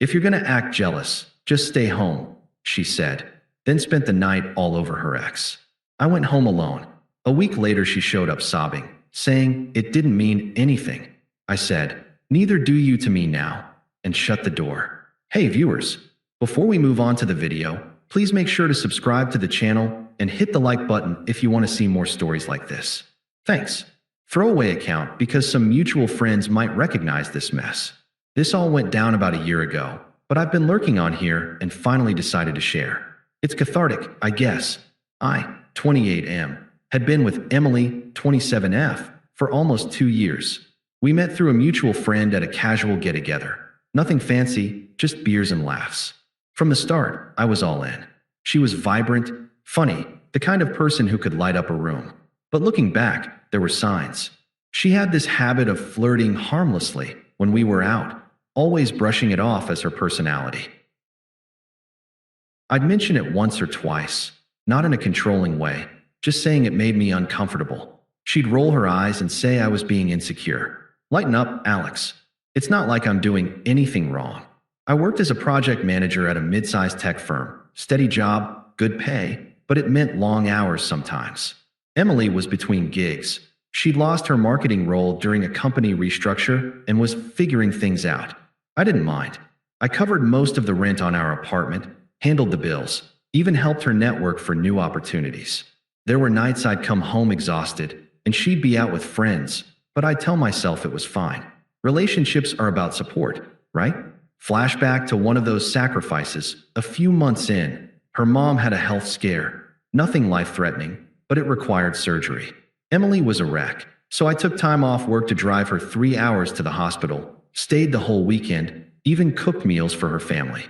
If you're gonna act jealous, just stay home, she said, then spent the night all over her ex. I went home alone. A week later, she showed up sobbing, saying it didn't mean anything. I said, "Neither do you to me now," and shut the door. Hey viewers, before we move on to the video, please make sure to subscribe to the channel and hit the like button if you want to see more stories like this. Thanks. Throwaway account because some mutual friends might recognize this mess. This all went down about a year ago, but I've been lurking on here and finally decided to share. It's cathartic, I guess. I, 28M, had been with Emily, 27F, for almost 2 years. We met through a mutual friend at a casual get-together. Nothing fancy, just beers and laughs. From the start, I was all in. She was vibrant, funny, the kind of person who could light up a room. But looking back, there were signs. She had this habit of flirting harmlessly when we were out, always brushing it off as her personality. I'd mention it once or twice, not in a controlling way, just saying it made me uncomfortable. She'd roll her eyes and say I was being insecure. Lighten up, Alex. It's not like I'm doing anything wrong. I worked as a project manager at a mid-sized tech firm. Steady job, good pay, but it meant long hours sometimes. Emily was between gigs. She'd lost her marketing role during a company restructure and was figuring things out. I didn't mind. I covered most of the rent on our apartment, handled the bills, even helped her network for new opportunities. There were nights I'd come home exhausted, and she'd be out with friends, but I'd tell myself it was fine. Relationships are about support, right? Flashback to one of those sacrifices. A few months in, her mom had a health scare. Nothing life-threatening, but it required surgery. Emily was a wreck, so I took time off work to drive her 3 hours to the hospital, stayed the whole weekend, even cooked meals for her family.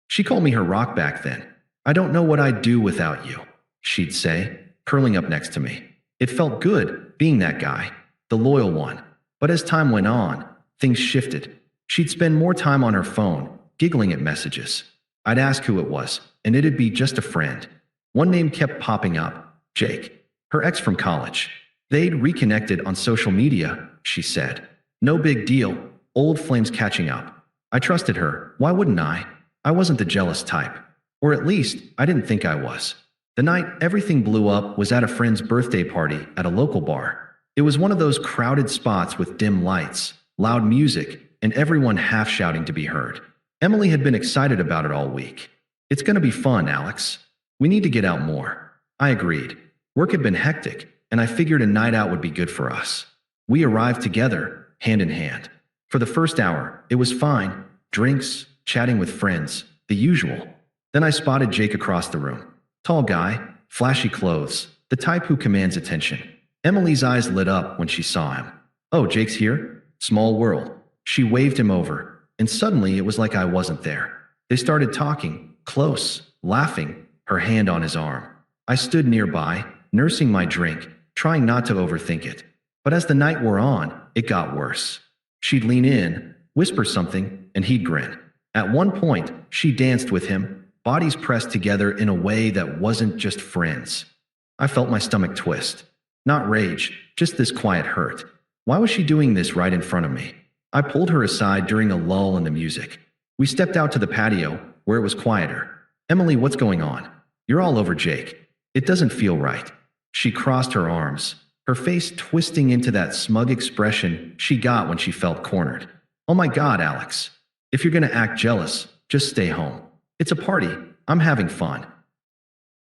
She called me her rock back then. "I don't know what I'd do without you," she'd say, curling up next to me. It felt good, being that guy, the loyal one. But as time went on, things shifted. She'd spend more time on her phone, giggling at messages. I'd ask who it was, and it'd be just a friend. One name kept popping up, Jake, her ex from college. They'd reconnected on social media, she said. No big deal, old flames catching up. I trusted her, why wouldn't I? I wasn't the jealous type. Or at least, I didn't think I was. The night everything blew up was at a friend's birthday party at a local bar. It was one of those crowded spots with dim lights, loud music, and everyone half shouting to be heard. Emily had been excited about it all week. "It's going to be fun, Alex. We need to get out more." I agreed. Work had been hectic, and I figured a night out would be good for us. We arrived together, hand in hand. For the first hour, it was fine. Drinks, chatting with friends, the usual. Then I spotted Jake across the room. Tall guy, flashy clothes, the type who commands attention. Emily's eyes lit up when she saw him. "Oh, Jake's here? Small world." She waved him over, and suddenly it was like I wasn't there. They started talking, close, laughing, her hand on his arm. I stood nearby, nursing my drink, trying not to overthink it. But as the night wore on, it got worse. She'd lean in, whisper something, and he'd grin. At one point, she danced with him, bodies pressed together in a way that wasn't just friends. I felt my stomach twist. Not rage, just this quiet hurt. Why was she doing this right in front of me? I pulled her aside during a lull in the music. We stepped out to the patio, where it was quieter. "Emily, what's going on? You're all over Jake. It doesn't feel right." She crossed her arms, her face twisting into that smug expression she got when she felt cornered. "Oh my God, Alex. If you're gonna act jealous, just stay home. It's a party. I'm having fun."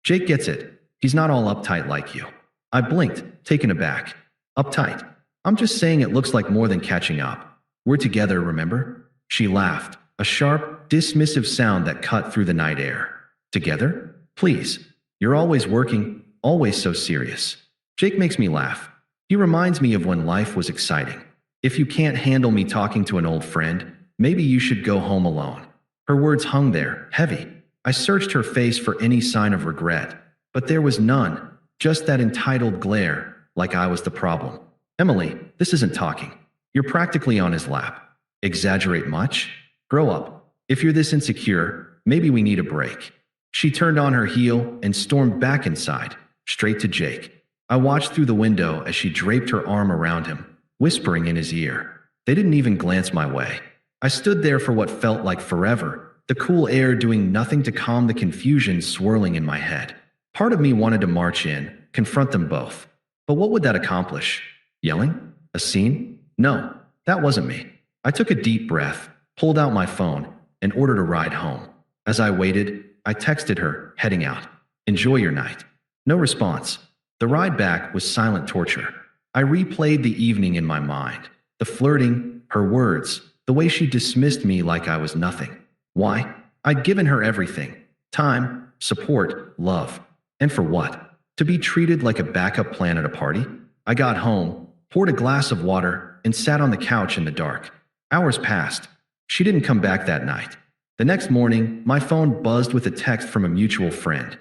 Jake gets it. He's not all uptight like you. I blinked, taken aback. "Uptight? I'm just saying it looks like more than catching up. We're together, remember?" She laughed, a sharp, dismissive sound that cut through the night air. "Together? Please. You're always working, always so serious." Jake makes me laugh. He reminds me of when life was exciting. "If you can't handle me talking to an old friend, maybe you should go home alone." Her words hung there, heavy. I searched her face for any sign of regret, but there was none, just that entitled glare, like I was the problem. "Emily, this isn't talking. You're practically on his lap. Exaggerate much? Grow up. If you're this insecure, maybe we need a break." She turned on her heel and stormed back inside, straight to Jake. I watched through the window as she draped her arm around him, whispering in his ear. They didn't even glance my way. I stood there for what felt like forever, the cool air doing nothing to calm the confusion swirling in my head. Part of me wanted to march in, confront them both. But what would that accomplish? Yelling? A scene? No, that wasn't me. I took a deep breath, pulled out my phone, and ordered a ride home. As I waited, I texted her, heading out. Enjoy your night. No response. The ride back was silent torture. I replayed the evening in my mind. The flirting, her words, the way she dismissed me like I was nothing. Why? I'd given her everything. Time, support, love. And for what? To be treated like a backup plan at a party? I got home, poured a glass of water, and sat on the couch in the dark. Hours passed. She didn't come back that night. The next morning, my phone buzzed with a text from a mutual friend.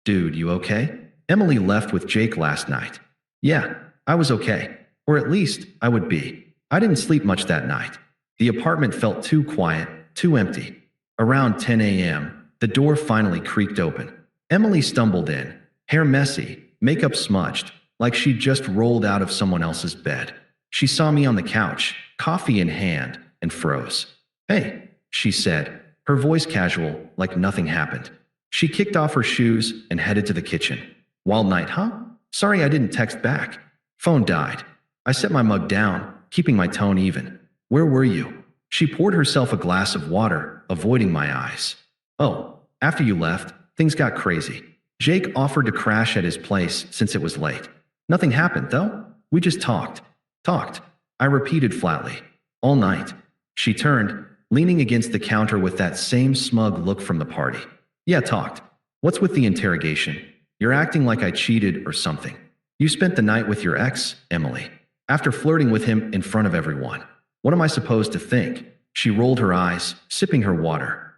Dude, you okay? Emily left with Jake last night. Yeah, I was okay. Or at least, I would be. I didn't sleep much that night. The apartment felt too quiet, too empty. Around 10 a.m., the door finally creaked open. Emily stumbled in, hair messy, makeup smudged, like she'd just rolled out of someone else's bed. She saw me on the couch, coffee in hand, and froze. Hey, she said, her voice casual, like nothing happened. She kicked off her shoes and headed to the kitchen. Wild night, huh? Sorry I didn't text back. Phone died. I set my mug down, keeping my tone even. Where were you? She poured herself a glass of water, avoiding my eyes. Oh, after you left, things got crazy. Jake offered to crash at his place since it was late. Nothing happened, though. We just talked. Talked. I repeated flatly. All night. She turned, leaning against the counter with that same smug look from the party. Yeah, talked. What's with the interrogation? You're acting like I cheated or something. You spent the night with your ex, Emily, after flirting with him in front of everyone. What am I supposed to think? She rolled her eyes, sipping her water.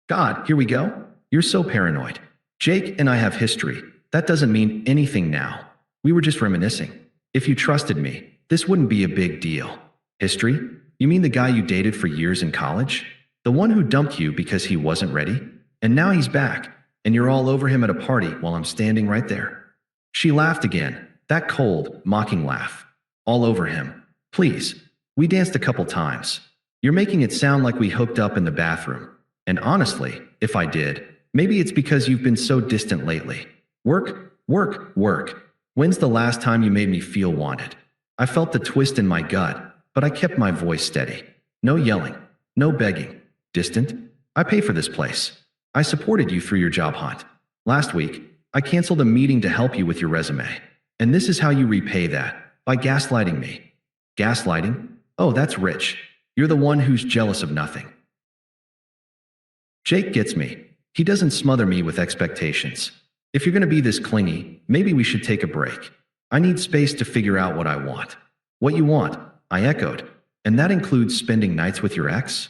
God, here we go? You're so paranoid. Jake and I have history. That doesn't mean anything now. We were just reminiscing. If you trusted me, this wouldn't be a big deal. History? You mean the guy you dated for years in college? The one who dumped you because he wasn't ready? And now he's back, and you're all over him at a party while I'm standing right there. She laughed again, that cold, mocking laugh. All over him. Please. We danced a couple times. You're making it sound like we hooked up in the bathroom. And honestly, if I did, maybe it's because you've been so distant lately. Work, work, work. When's the last time you made me feel wanted? I felt the twist in my gut, but I kept my voice steady. No yelling. No begging. Distant? I pay for this place. I supported you through your job hunt. Last week, I canceled a meeting to help you with your resume. And this is how you repay that, by gaslighting me. Gaslighting? Oh, that's rich. You're the one who's jealous of nothing. Jake gets me. He doesn't smother me with expectations. If you're going to be this clingy, maybe we should take a break. I need space to figure out what I want. What you want, I echoed. And that includes spending nights with your ex?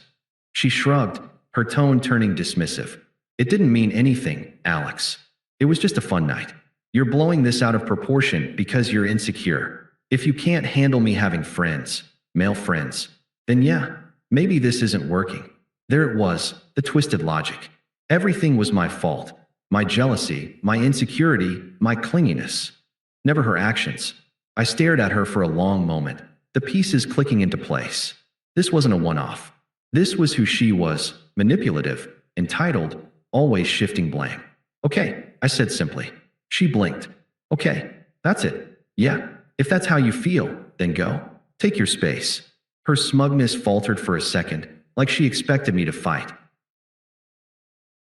She shrugged, her tone turning dismissive. It didn't mean anything, Alex. It was just a fun night. You're blowing this out of proportion because you're insecure. If you can't handle me having friends, male friends, then yeah, maybe this isn't working. There it was, the twisted logic. Everything was my fault. My jealousy, my insecurity, my clinginess. Never her actions. I stared at her for a long moment, the pieces clicking into place. This wasn't a one-off. This was who she was, manipulative, entitled, always shifting blame. Okay, I said simply. She blinked. Okay, that's it. Yeah, if that's how you feel, then go. Take your space. Her smugness faltered for a second, like she expected me to fight.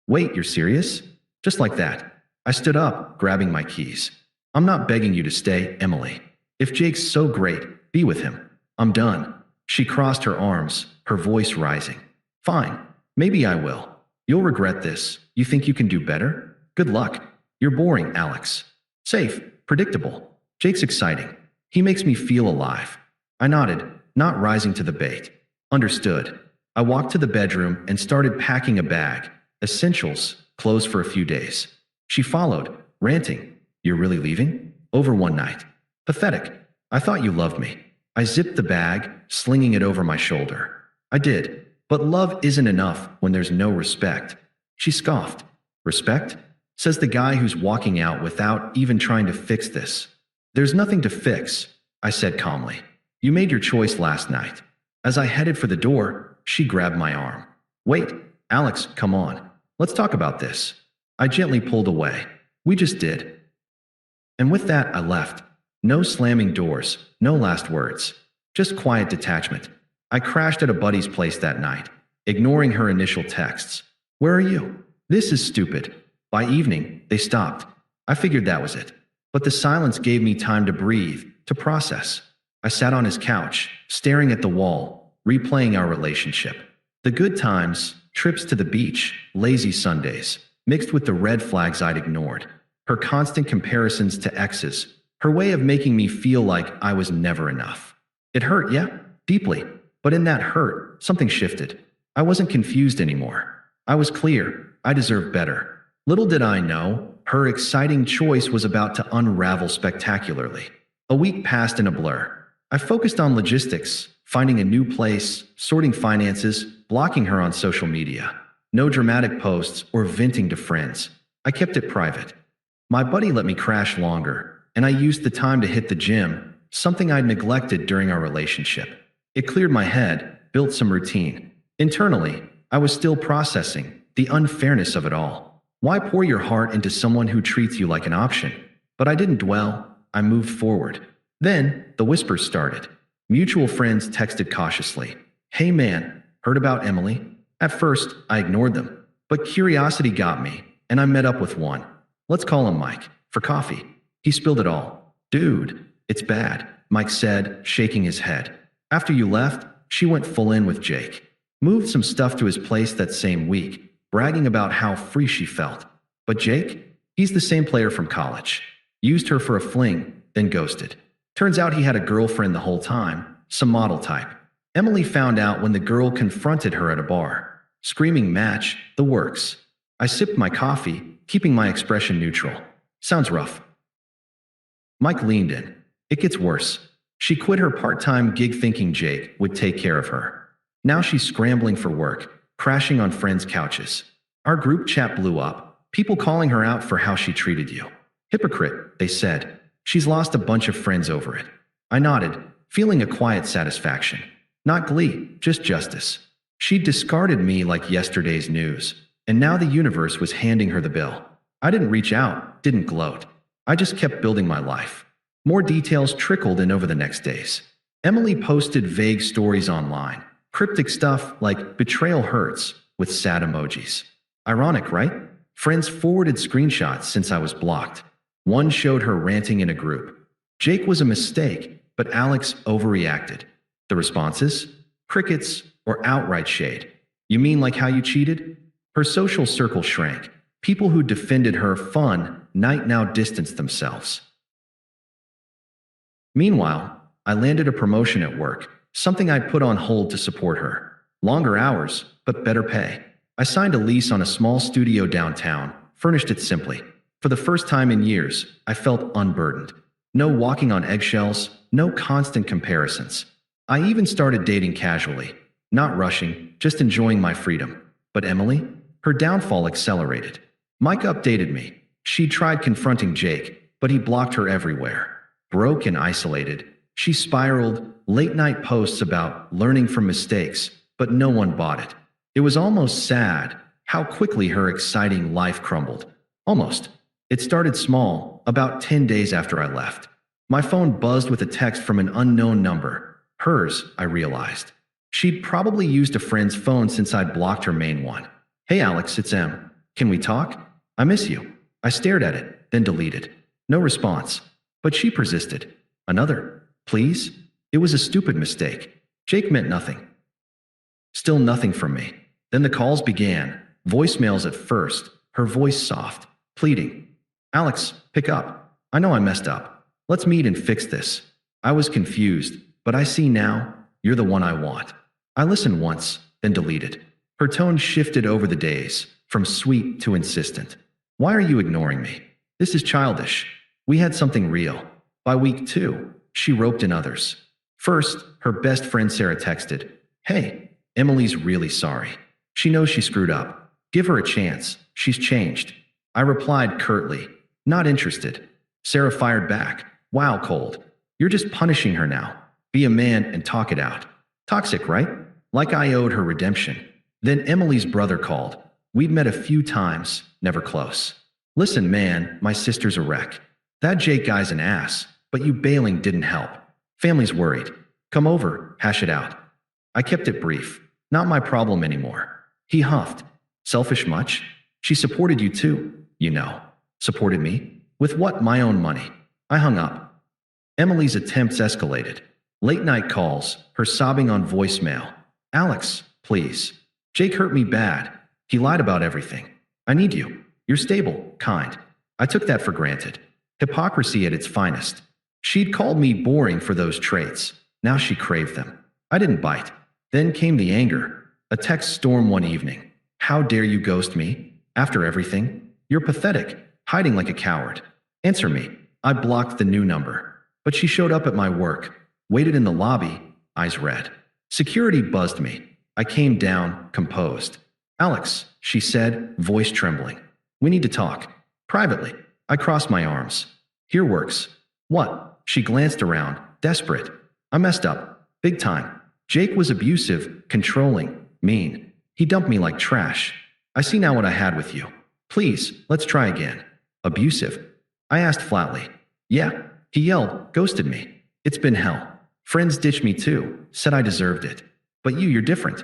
Wait, you're serious? Just like that. I stood up, grabbing my keys. I'm not begging you to stay, Emily. If Jake's so great, be with him. I'm done. She crossed her arms, her voice rising. Fine, maybe I will. You'll regret this. You think you can do better? Good luck. You're boring, Alex. Safe, predictable. Jake's exciting. He makes me feel alive. I nodded, not rising to the bait. Understood. I walked to the bedroom and started packing a bag. Essentials, clothes for a few days. She followed, ranting. You're really leaving? Over one night. Pathetic. I thought you loved me. I zipped the bag, slinging it over my shoulder. I did. But love isn't enough when there's no respect. She scoffed. Respect? Says the guy who's walking out without even trying to fix this. There's nothing to fix, I said calmly. You made your choice last night. As I headed for the door, she grabbed my arm. Wait, Alex, come on. Let's talk about this. I gently pulled away. We just did. And with that, I left. No slamming doors, no last words. Just quiet detachment. I crashed at a buddy's place that night, ignoring her initial texts. Where are you? This is stupid. By evening, they stopped. I figured that was it. But the silence gave me time to breathe, to process. I sat on his couch, staring at the wall, replaying our relationship. The good times, trips to the beach, lazy Sundays, mixed with the red flags I'd ignored. Her constant comparisons to exes, her way of making me feel like I was never enough. It hurt, yeah, deeply. But in that hurt, something shifted. I wasn't confused anymore. I was clear. I deserved better. Little did I know, her exciting choice was about to unravel spectacularly. A week passed in a blur. I focused on logistics, finding a new place, sorting finances, blocking her on social media. No dramatic posts or venting to friends. I kept it private. My buddy let me crash longer, and I used the time to hit the gym, something I'd neglected during our relationship. It cleared my head, built some routine. Internally, I was still processing the unfairness of it all. Why pour your heart into someone who treats you like an option? But I didn't dwell. I moved forward. Then, the whispers started. Mutual friends texted cautiously. Hey man, heard about Emily? At first, I ignored them. But curiosity got me, and I met up with one. Let's call him Mike, for coffee. He spilled it all. Dude, it's bad, Mike said, shaking his head. After you left, she went full in with Jake. Moved some stuff to his place that same week, bragging about how free she felt. But Jake? He's the same player from college. Used her for a fling, then ghosted. Turns out he had a girlfriend the whole time, some model type. Emily found out when the girl confronted her at a bar. Screaming match, the works. I sipped my coffee, keeping my expression neutral. Sounds rough. Mike leaned in. It gets worse. She quit her part-time gig thinking Jake would take care of her. Now she's scrambling for work, crashing on friends' couches. Our group chat blew up, people calling her out for how she treated you. Hypocrite, they said. She's lost a bunch of friends over it. I nodded, feeling a quiet satisfaction. Not glee, just justice. She'd discarded me like yesterday's news, and now the universe was handing her the bill. I didn't reach out, didn't gloat. I just kept building my life. More details trickled in over the next days. Emily posted vague stories online, cryptic stuff like betrayal hurts with sad emojis. Ironic, right? Friends forwarded screenshots since I was blocked. One showed her ranting in a group. Jake was a mistake, but Alex overreacted. The responses? Crickets or outright shade. You mean like how you cheated? Her social circle shrank. People who defended her fun night now distanced themselves. Meanwhile, I landed a promotion at work, something I'd put on hold to support her. Longer hours, but better pay. I signed a lease on a small studio downtown, furnished it simply. For the first time in years, I felt unburdened. No walking on eggshells, no constant comparisons. I even started dating casually, not rushing, just enjoying my freedom. But Emily? Her downfall accelerated. Mike updated me. She tried confronting Jake, but he blocked her everywhere. Broke and isolated, she spiraled, late-night posts about learning from mistakes, but no one bought it. It was almost sad how quickly her exciting life crumbled. Almost. It started small, about 10 days after I left. My phone buzzed with a text from an unknown number. Hers, I realized. She'd probably used a friend's phone since I'd blocked her main one. Hey Alex, it's Em. Can we talk? I miss you. I stared at it, then deleted. No response. But she persisted. Another. Please? It was a stupid mistake. Jake meant nothing. Still nothing from me. Then the calls began. Voicemails at first, her voice soft, pleading. Alex, pick up. I know I messed up. Let's meet and fix this. I was confused, but I see now, you're the one I want. I listened once, then deleted. Her tone shifted over the days, from sweet to insistent. Why are you ignoring me? This is childish. We had something real. By week 2, she roped in others. First, her best friend Sarah texted, Hey, Emily's really sorry. She knows she screwed up. Give her a chance. She's changed. I replied curtly, Not interested. Sarah fired back, Wow, cold. You're just punishing her now. Be a man and talk it out. Toxic, right? like I owed her redemption. Then Emily's brother called. We'd met a few times, never close. Listen, man, my sister's a wreck. That Jake guy's an ass, but you bailing didn't help. Family's worried. Come over, hash it out. I kept it brief. Not my problem anymore. He huffed. Selfish much? She supported you too, you know. Supported me? With what? My own money. I hung up. Emily's attempts escalated. Late night calls, her sobbing on voicemail. Alex, please. Jake hurt me bad. He lied about everything. I need you. You're stable, kind. I took that for granted. Hypocrisy at its finest. She'd called me boring for those traits. Now she craved them. I didn't bite. Then came the anger. A text storm one evening. How dare you ghost me? After everything? You're pathetic, hiding like a coward. Answer me. I blocked the new number. But she showed up at my work. Waited in the lobby, eyes red. Security buzzed me. I came down, composed. Alex, she said, voice trembling. We need to talk. Privately. I crossed my arms. Here works. What? She glanced around, desperate. I messed up. Big time. Jake was abusive, controlling, mean. He dumped me like trash. I see now what I had with you. Please, let's try again. Abusive? I asked flatly. Yeah. He yelled, ghosted me. It's been hell. Friends ditched me too, said I deserved it. But you're different.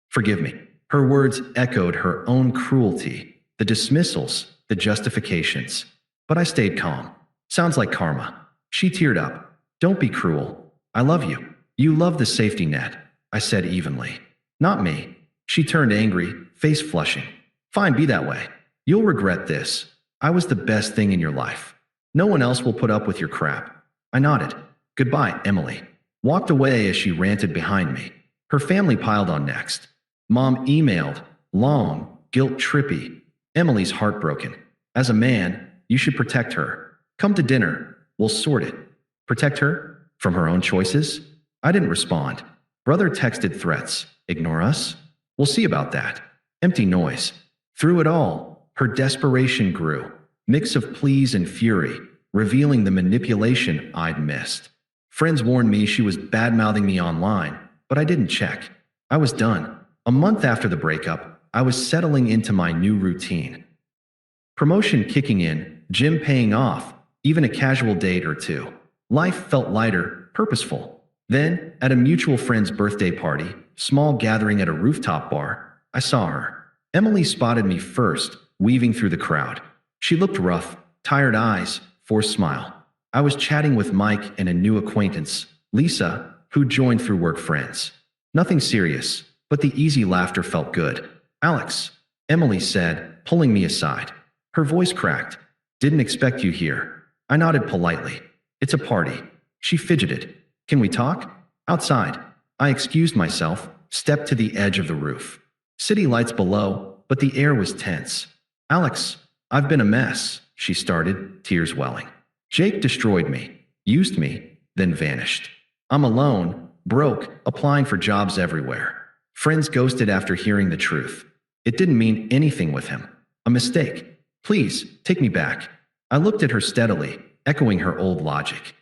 Forgive me. Her words echoed her own cruelty, the dismissals, the justifications. But I stayed calm. Sounds like karma. She teared up. Don't be cruel. I love you. You love the safety net, I said evenly. Not me. She turned angry, face flushing. Fine, be that way. You'll regret this. I was the best thing in your life. No one else will put up with your crap. I nodded. Goodbye, Emily. Walked away as she ranted behind me. Her family piled on next. Mom emailed. Long, guilt-trippy. Emily's heartbroken. As a man, you should protect her. Come to dinner. We'll sort it. Protect her? From her own choices? I didn't respond. Brother texted threats. Ignore us? We'll see about that. Empty noise. Through it all, her desperation grew. Mix of pleas and fury, revealing the manipulation I'd missed. Friends warned me she was bad-mouthing me online, but I didn't check. I was done. A month after the breakup, I was settling into my new routine. Promotion kicking in, gym paying off, even a casual date or two. Life felt lighter, purposeful. Then, at a mutual friend's birthday party, small gathering at a rooftop bar, I saw her. Emily spotted me first, weaving through the crowd. She looked rough, tired eyes, forced smile. I was chatting with Mike and a new acquaintance, Lisa, who joined through work friends. Nothing serious, but the easy laughter felt good. Alex, Emily said, pulling me aside. Her voice cracked. Didn't expect you here. I nodded politely. It's a party. She fidgeted. Can we talk? Outside. I excused myself, stepped to the edge of the roof. City lights below, but the air was tense. Alex, I've been a mess, she started, tears welling. Jake destroyed me, used me, then vanished. I'm alone, broke, applying for jobs everywhere. Friends ghosted after hearing the truth. It didn't mean anything with him. A mistake. Please, take me back. I looked at her steadily, echoing her old logic.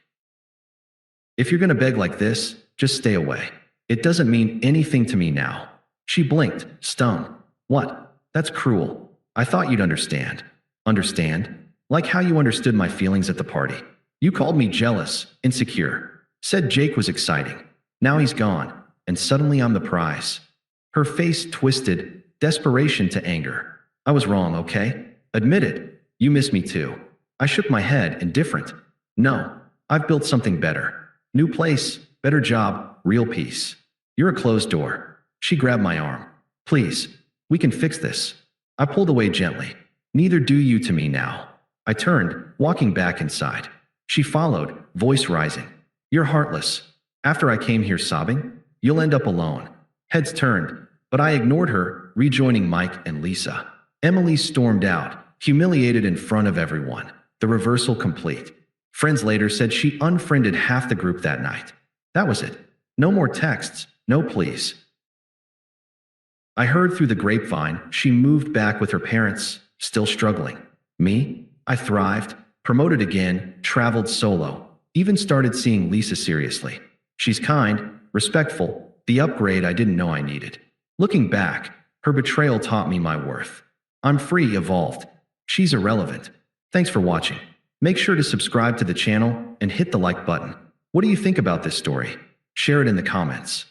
If you're going to beg like this, just stay away. It doesn't mean anything to me now. She blinked, stung. What? That's cruel. I thought you'd understand. Understand? Like how you understood my feelings at the party. You called me jealous, insecure. Said Jake was exciting. Now he's gone, and suddenly I'm the prize. Her face twisted, desperation to anger. I was wrong, okay? Admitted. You miss me too. I shook my head, indifferent. No, I've built something better. New place, better job, real peace. You're a closed door. She grabbed my arm. Please, we can fix this. I pulled away gently. Neither do you to me now. I turned, walking back inside. She followed, voice rising. You're heartless. After I came here sobbing, you'll end up alone. Heads turned, but I ignored her, rejoining Mike and Lisa. Emily stormed out, humiliated in front of everyone. The reversal complete. Friends later said she unfriended half the group that night. That was it. No more texts, no pleas. I heard through the grapevine she moved back with her parents, still struggling. Me? I thrived, promoted again, traveled solo, even started seeing Lisa seriously. She's kind, respectful, The upgrade I didn't know I needed. Looking back, her betrayal taught me my worth. I'm free, evolved. She's irrelevant. Thanks for watching. Make sure to subscribe to the channel and hit the like button. What do you think about this story? Share it in the comments.